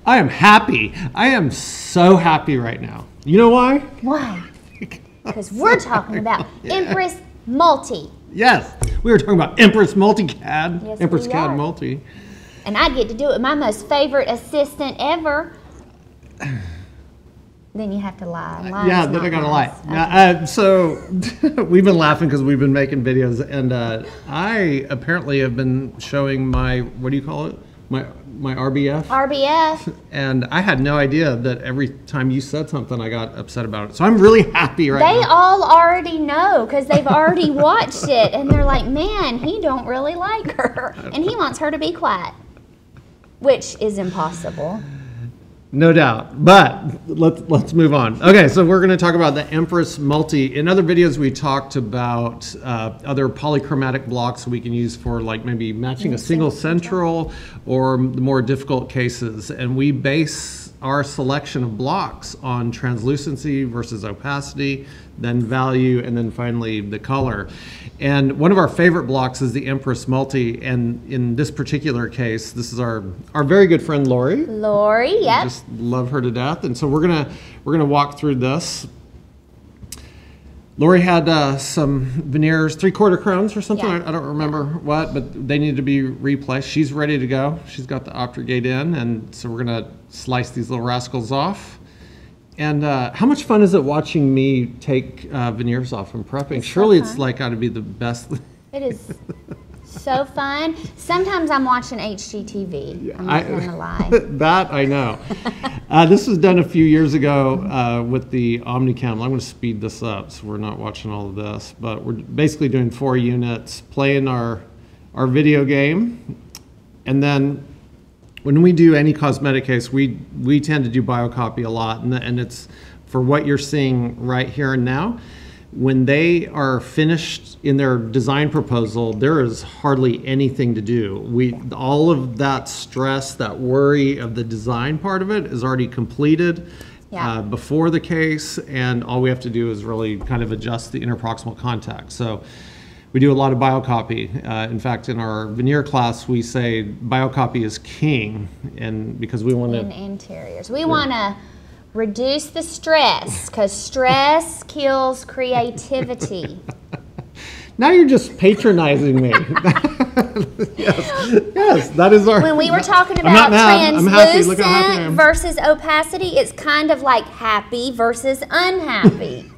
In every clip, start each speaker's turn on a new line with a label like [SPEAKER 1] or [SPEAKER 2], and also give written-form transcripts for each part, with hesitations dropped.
[SPEAKER 1] I am happy. I am so happy right now. You know why?
[SPEAKER 2] Why? Because we're talking about Empress Multi.
[SPEAKER 1] Yes, we were talking about Empress CAD.
[SPEAKER 2] Yes,
[SPEAKER 1] Empress
[SPEAKER 2] we
[SPEAKER 1] CAD
[SPEAKER 2] are.
[SPEAKER 1] Multi.
[SPEAKER 2] And I get to do it with my most favorite assistant ever. Then you have to lie.
[SPEAKER 1] Yeah, then I gotta lie. Okay. So we've been laughing because we've been making videos, and I apparently have been showing my, what do you call it? My RBF.
[SPEAKER 2] RBF.
[SPEAKER 1] And I had no idea that every time you said something, I got upset about it. So I'm really happy right now.
[SPEAKER 2] They all already know because they've already watched it, and they're like, man, he don't really like her, and he wants her to be quiet, which is impossible.
[SPEAKER 1] No doubt, but let's move on. Okay, so we're going to talk about the Empress Multi. In other videos, we talked about other polychromatic blocks we can use for like maybe matching a single central or the more difficult cases. And we base our selection of blocks on translucency versus opacity, then value, and then finally the color. And one of our favorite blocks is the Empress Multi, and in this particular case, this is our very good friend Lori.
[SPEAKER 2] Lori, yep.
[SPEAKER 1] Just love her to death, and so we're gonna walk through this. Lori had some veneers, 3/4 crowns or something.
[SPEAKER 2] Yeah.
[SPEAKER 1] I don't remember what, but they need to be replaced. She's ready to go. She's got the Optrogate in, and so we're gonna slice these little rascals off. And how much fun is it watching me take veneers off and prepping? Surely it's like got to be the best.
[SPEAKER 2] It is so fun. Sometimes I'm watching HGTV. I'm not going to lie.
[SPEAKER 1] That I know. This was done a few years ago with the Omnicam. I'm going to speed this up so we're not watching all of this. But we're basically doing 4 units, playing our video game, and then when we do any cosmetic case, we tend to do biocopy a lot, and it's for what you're seeing right here and now. When they are finished in their design proposal, there is hardly anything to do. All of that stress, that worry of the design part of it is already completed before the case, and all we have to do is really kind of adjust the interproximal contact. So we do a lot of biocopy. In fact, in our veneer class, we say biocopy is king, and because we want to...
[SPEAKER 2] In interiors. We want to reduce the stress, because stress kills creativity.
[SPEAKER 1] Now you're just patronizing me. Yes, that is our...
[SPEAKER 2] When we were talking about translucent versus opacity, it's kind of like happy versus unhappy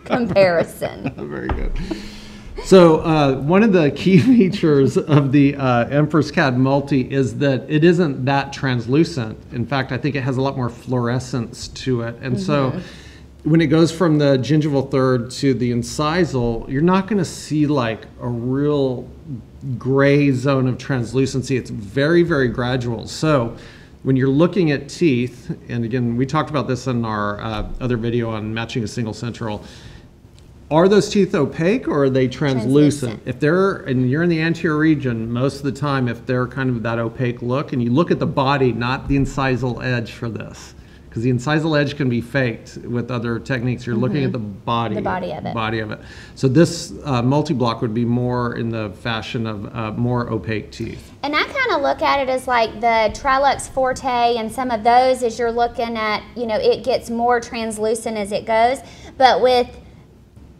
[SPEAKER 2] comparison.
[SPEAKER 1] Very good. So one of the key features of the Empress CAD Multi is that it isn't that translucent. In fact, I think it has a lot more fluorescence to it. And so when it goes from the gingival third to the incisal, you're not going to see like a real gray zone of translucency. It's very, very gradual. So when you're looking at teeth, and again, we talked about this in our other video on matching a single central, are those teeth opaque or are they translucent? If they're, and you're in the anterior region, most of the time, if they're kind of that opaque look, and you look at the body, not the incisal edge for this, because the incisal edge can be faked with other techniques. You're looking at the body of it. So this multi-block would be more in the fashion of more opaque teeth.
[SPEAKER 2] And I kind of look at it as like the Trilux Forte and some of those, as you're looking at, you know, it gets more translucent as it goes, but with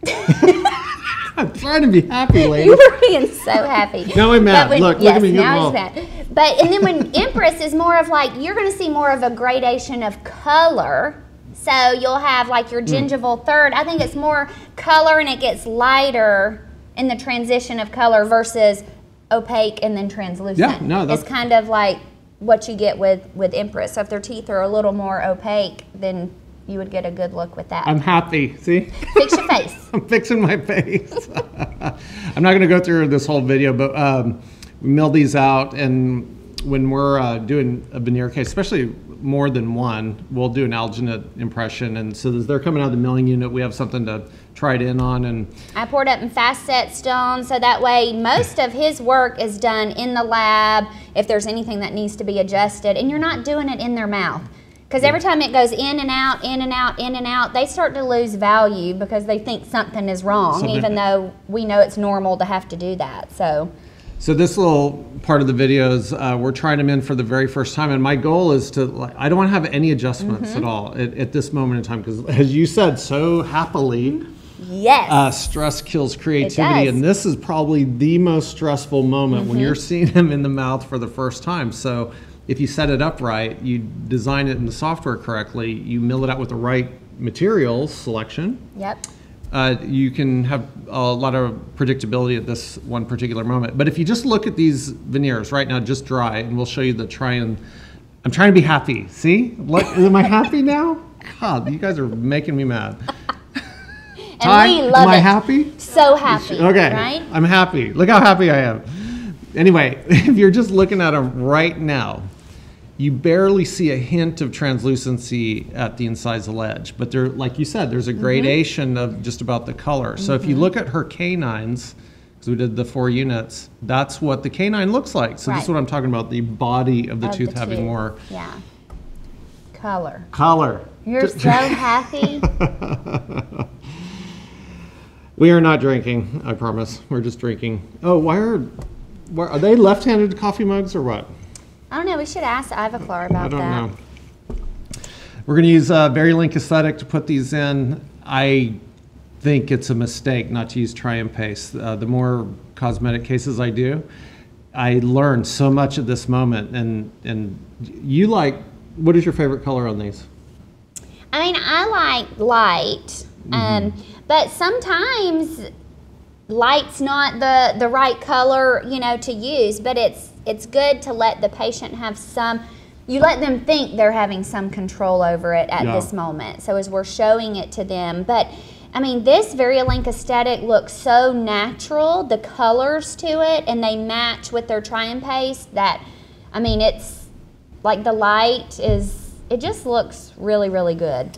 [SPEAKER 1] I'm trying to be happy, lady.
[SPEAKER 2] You were being so happy.
[SPEAKER 1] Now I'm mad. Look at me.
[SPEAKER 2] Now he's mad. But and then when Empress is more of like, you're going to see more of a gradation of color. So you'll have like your gingival third. I think it's more color and it gets lighter in the transition of color versus opaque and then translucent.
[SPEAKER 1] Yeah, no,
[SPEAKER 2] it's kind of like what you get with Empress. So if their teeth are a little more opaque, then you would get a good look with that.
[SPEAKER 1] I'm happy. See?
[SPEAKER 2] Fix your face.
[SPEAKER 1] I'm fixing my face. I'm not going to go through this whole video, but we mill these out, and when we're doing a veneer case, especially more than one, we'll do an alginate impression, and so as they're coming out of the milling unit, we have something to try it in on. And
[SPEAKER 2] I poured up in fast set stone, so that way most of his work is done in the lab if there's anything that needs to be adjusted, and you're not doing it in their mouth. Because every time it goes in and out, in and out, in and out, they start to lose value because they think something is wrong, even though we know it's normal to have to do that. So
[SPEAKER 1] So this little part of the video is we're trying them in for the very first time, and my goal is to, I don't want to have any adjustments at all at this moment in time, because as you said so happily,
[SPEAKER 2] yes,
[SPEAKER 1] stress kills creativity, and this is probably the most stressful moment when you're seeing them in the mouth for the first time. So if you set it up right, you design it in the software correctly, you mill it out with the right materials selection.
[SPEAKER 2] Yep.
[SPEAKER 1] You can have a lot of predictability at this one particular moment. But if you just look at these veneers right now, just dry, and we'll show you the I'm trying to be happy. See? Am I happy now? God, you guys are making me mad.
[SPEAKER 2] And Ty, we love
[SPEAKER 1] am I happy?
[SPEAKER 2] So happy.
[SPEAKER 1] Okay,
[SPEAKER 2] right?
[SPEAKER 1] I'm happy. Look how happy I am. Anyway, if you're just looking at them right now, you barely see a hint of translucency at the incisal edge, but there, like you said, there's a gradation of just about the color. So if you look at her canines, because we did the 4 units, that's what the canine looks like. So this is what I'm talking about, the body of the tooth having more color.
[SPEAKER 2] You're so happy.
[SPEAKER 1] We are not drinking, I promise. We're just drinking. Oh, why are they left-handed coffee mugs or what?
[SPEAKER 2] I don't know. We should ask Ivoclar about that.
[SPEAKER 1] I don't know. We're going to use VeriLink Aesthetic to put these in. I think it's a mistake not to use try and paste. The more cosmetic cases I do, I learn so much at this moment. And you what is your favorite color on these?
[SPEAKER 2] I mean, I like light, but sometimes light's not the right color, to use, but it's good to let the patient have you let them think they're having some control over it at this moment. So as we're showing it to them, but I mean, this VeriLink Aesthetic looks so natural, the colors to it, and they match with their try and paste that, I mean, it's like the light it just looks really, really good.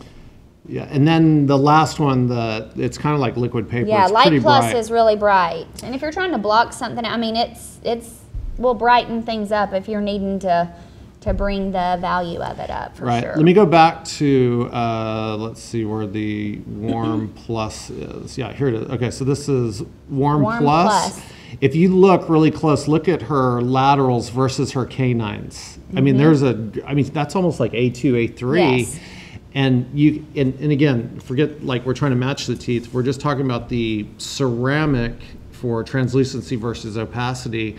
[SPEAKER 1] Yeah, and then the last one, it's kind of like liquid paper.
[SPEAKER 2] Yeah,
[SPEAKER 1] it's
[SPEAKER 2] Light Plus
[SPEAKER 1] bright.
[SPEAKER 2] is really bright. And if you're trying to block something, I mean, it's will brighten things up if you're needing to bring the value of it up, for sure.
[SPEAKER 1] Let me go back to, let's see where the Warm Plus is. Yeah, here it is. Okay, so this is Warm Plus. If you look really close, look at her laterals versus her canines. I mean, that's almost like A2, A3.
[SPEAKER 2] Yes.
[SPEAKER 1] And and again, forget like we're trying to match the teeth. We're just talking about the ceramic for translucency versus opacity.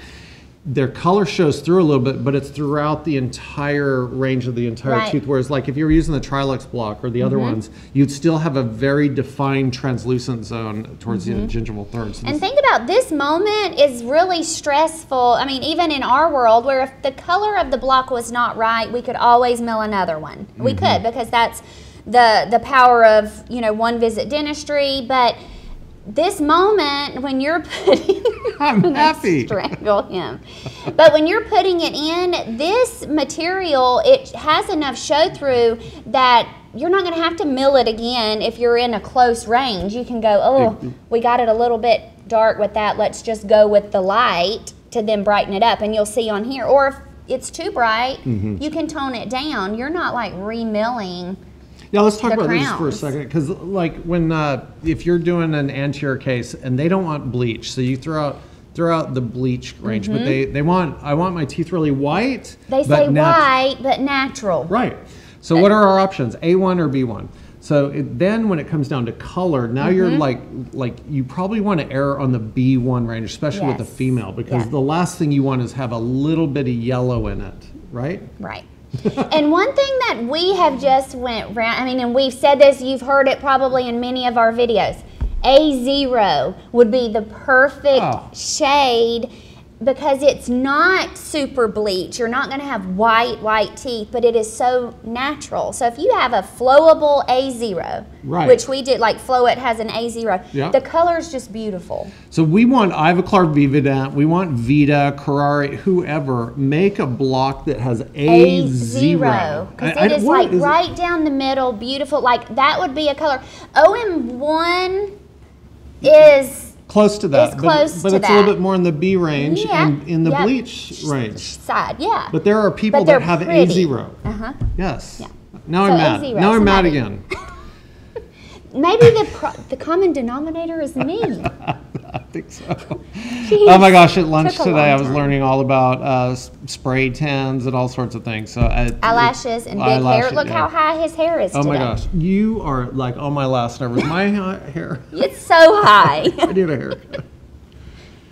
[SPEAKER 1] Their color shows through a little bit, but it's throughout the entire range of the entire tooth. Whereas like if you were using the Trilux block or the other ones, you'd still have a very defined translucent zone towards the gingival third. So
[SPEAKER 2] and think about this moment is really stressful. I mean, even in our world where if the color of the block was not right, we could always mill another one. We could, because that's the power of, one visit dentistry. But this moment when you're putting
[SPEAKER 1] I'm happy.
[SPEAKER 2] Strangle him. But when you're putting it in, this material, it has enough show through that you're not going to have to mill it again if you're in a close range. You can go, oh, we got it a little bit dark with that. Let's just go with the light to then brighten it up. And you'll see on here. Or if it's too bright, you can tone it down. You're not like remilling.
[SPEAKER 1] Yeah, let's talk about this for a second, because like when if you're doing an anterior case and they don't want bleach, so you throw out the bleach range, but I want my teeth really white.
[SPEAKER 2] They say white but natural.
[SPEAKER 1] Right. So what are our options? A1 or B1? So then when it comes down to color, now you're like you probably want to err on the B1 range, especially with the female, because the last thing you want is have a little bit of yellow in it, right?
[SPEAKER 2] Right. And one thing that we have just went round, I mean, and we've said this, you've heard it probably in many of our videos, A0 would be the perfect shade because it's not super bleach. You're not going to have white teeth, but it is so natural. So if you have a flowable A0, which we did, like Flowit has an A0, the color is just beautiful.
[SPEAKER 1] So we want Ivoclar Vivadent, we want Vita, Carrari, whoever, make a block that has A0.
[SPEAKER 2] Because it is like right down the middle, beautiful. Like that would be a color. OM1 is
[SPEAKER 1] close to that, but it's a little bit more in the B range and in the bleach range
[SPEAKER 2] side. But
[SPEAKER 1] there are people that have
[SPEAKER 2] pretty.
[SPEAKER 1] A0. Yes. Now I'm mad. Now I'm mad again.
[SPEAKER 2] Maybe the common denominator is me.
[SPEAKER 1] think so. Jeez. Oh my gosh, at lunch today I was
[SPEAKER 2] time.
[SPEAKER 1] learning all about spray tans and all sorts of things. So
[SPEAKER 2] eyelashes and big hair. Look how high his hair is today.
[SPEAKER 1] Oh my gosh, you are like on my last nerve with my hair.
[SPEAKER 2] It's so high.
[SPEAKER 1] I need a haircut.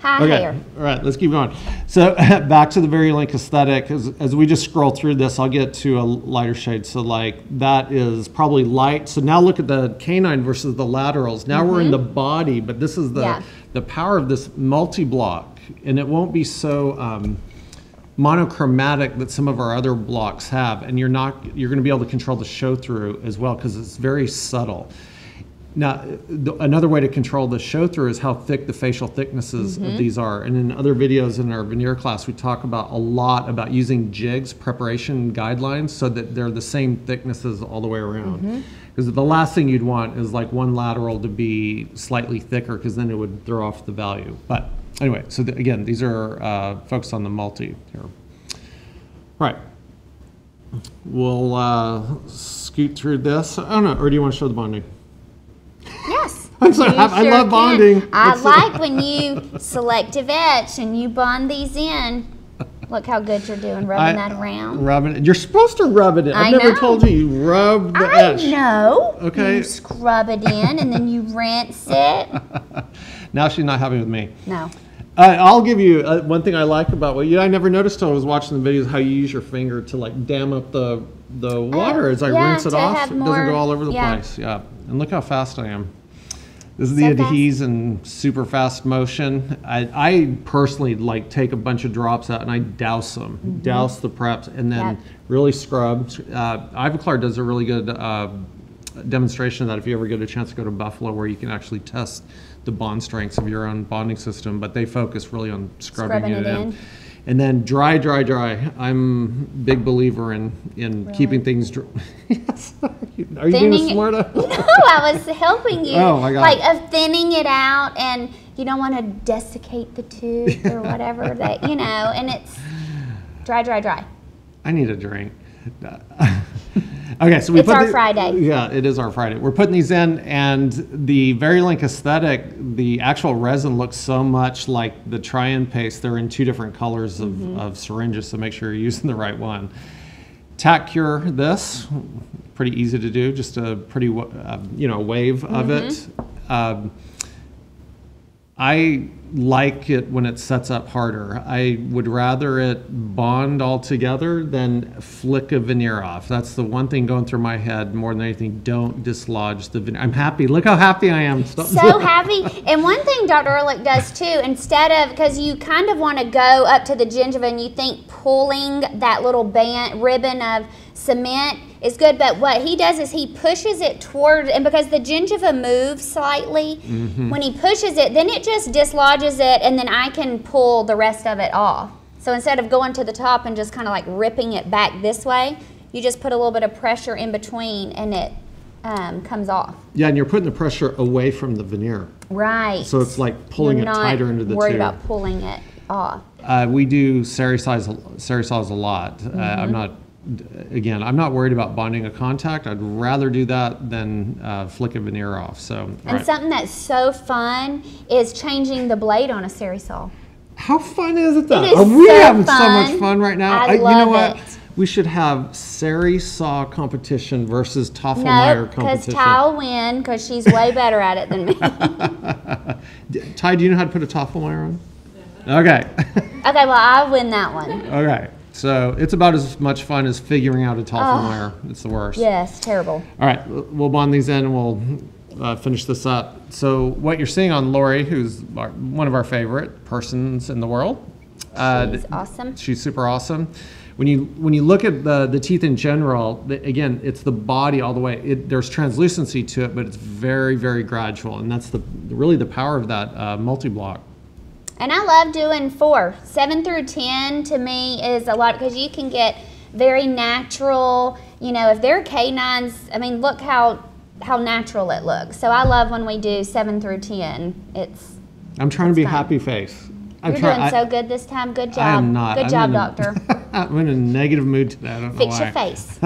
[SPEAKER 2] High hair.
[SPEAKER 1] All right, let's keep going. So back to the Verilink aesthetic. As we just scroll through this, I'll get to a lighter shade. So like that is probably light. So now look at the canine versus the laterals. Now we're in the body, but this is the power of this multi-block, and it won't be so monochromatic that some of our other blocks have. And you're going to be able to control the show through as well because it's very subtle. Now, another way to control the show through is how thick the facial thicknesses of these are. And in other videos in our veneer class, we talk about a lot about using jigs, preparation guidelines, so that they're the same thicknesses all the way around. Because the last thing you'd want is like one lateral to be slightly thicker, because then it would throw off the value. But anyway, so again, these are focused on the multi here. All right. We'll scoot through this. I don't know, or do you want to show the bonding?
[SPEAKER 2] Yes.
[SPEAKER 1] I'm sorry, I love bonding.
[SPEAKER 2] I like when you selective etch and you bond these in. Look how good you're doing, rubbing that around.
[SPEAKER 1] Rubbing it. You're supposed to rub it in. I've never told you you rub the etch.
[SPEAKER 2] I know.
[SPEAKER 1] Okay.
[SPEAKER 2] You scrub it in and then you rinse it.
[SPEAKER 1] Now she's not happy with me.
[SPEAKER 2] No.
[SPEAKER 1] I'll give you one thing I like about what I never noticed till I was watching the videos, how you use your finger to like dam up the water as I rinse it off. It doesn't go all over the place. Yeah. And look how fast I am. This is the adhese in super fast motion. I personally like take a bunch of drops out and I douse them, douse the preps, and then really scrub. Ivoclar does a really good demonstration of that if you ever get a chance to go to Buffalo, where you can actually test the bond strengths of your own bonding system, but they focus really on scrubbing it in. And then dry. I'm a big believer in keeping things dry. Yes. Are you being a smart ass?
[SPEAKER 2] No, I was helping you.
[SPEAKER 1] Oh my God.
[SPEAKER 2] Like of thinning it out, and you don't want to desiccate the tooth or whatever that, and it's dry.
[SPEAKER 1] I need a drink. Okay, so it's
[SPEAKER 2] our Friday.
[SPEAKER 1] Yeah, it is our Friday. We're putting these in, and the Verilink aesthetic, the actual resin looks so much like the try-in paste. They're in two different colors of syringes, so make sure you're using the right one. Tack cure this, pretty easy to do, just a pretty wave of it. I like it when it sets up harder. I would rather it bond all together than flick a veneer off. That's the one thing going through my head more than anything. Don't dislodge the veneer. I'm happy. Look how happy I am.
[SPEAKER 2] So happy. And one thing Dr. Ehrlich does too, instead of, because you kind of want to go up to the gingiva and you think pulling that little ribbon of cement is good, but what he does is he pushes it toward, and because the gingiva moves slightly, when he pushes it, then it just dislodges it, and then I can pull the rest of it off. So instead of going to the top and just kind of like ripping it back this way, you just put a little bit of pressure in between and it comes off.
[SPEAKER 1] Yeah, and you're putting the pressure away from the veneer.
[SPEAKER 2] Right.
[SPEAKER 1] So it's like pulling it tighter into the tube.
[SPEAKER 2] Worried about pulling it off.
[SPEAKER 1] We do Sarisaws a lot. I'm not worried about bonding a contact. I'd rather do that than flick a veneer off. Something
[SPEAKER 2] that's so fun is changing the blade on a Sarisaw.
[SPEAKER 1] How fun is it though?
[SPEAKER 2] It is
[SPEAKER 1] we
[SPEAKER 2] so
[SPEAKER 1] having
[SPEAKER 2] fun.
[SPEAKER 1] So much fun right now.
[SPEAKER 2] I love
[SPEAKER 1] you know what?
[SPEAKER 2] it.
[SPEAKER 1] We should have Sarisaw competition versus Toffelmeyer competition.
[SPEAKER 2] No, because Ty will win because she's way better at it than me.
[SPEAKER 1] Ty, do you know how to put a Toffelmeyer on? Yeah. Okay.
[SPEAKER 2] Okay, well, I'll win that one.
[SPEAKER 1] Okay. So it's about as much fun as figuring out a Toffelmeyer. It's the worst.
[SPEAKER 2] Yes, terrible.
[SPEAKER 1] All right, we'll bond these in and we'll finish this up. So what you're seeing on Lori, who's one of our favorite persons in the world.
[SPEAKER 2] She's awesome.
[SPEAKER 1] She's super awesome. When you look at the teeth in general, again, it's the body all the way. There's translucency to it, but it's very, very gradual, and that's really the power of that multi-block.
[SPEAKER 2] And I love doing 4. 7 through 10 to me is a lot because you can get very natural. If they're canines, I mean, look how natural it looks. So I love when we do 7 through 10.
[SPEAKER 1] I'm trying to be happy face.
[SPEAKER 2] You're doing so good this time. Good job.
[SPEAKER 1] I am not.
[SPEAKER 2] Good job, doctor.
[SPEAKER 1] I'm in a negative mood today. I don't know
[SPEAKER 2] Fix
[SPEAKER 1] why.
[SPEAKER 2] your face.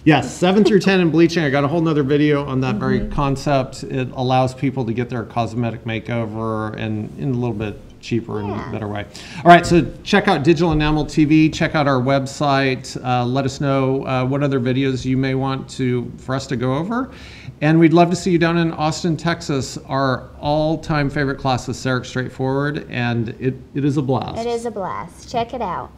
[SPEAKER 1] Yes, 7 through 10 in bleaching. I got a whole nother video on that very concept. It allows people to get their cosmetic makeover and in a little bit cheaper and better way. All right, so check out Digital Enamel TV. Check out our website. Let us know what other videos you may want for us to go over. And we'd love to see you down in Austin, Texas. Our all-time favorite class is CEREC Straightforward, and it is a blast.
[SPEAKER 2] It is a blast. Check it out.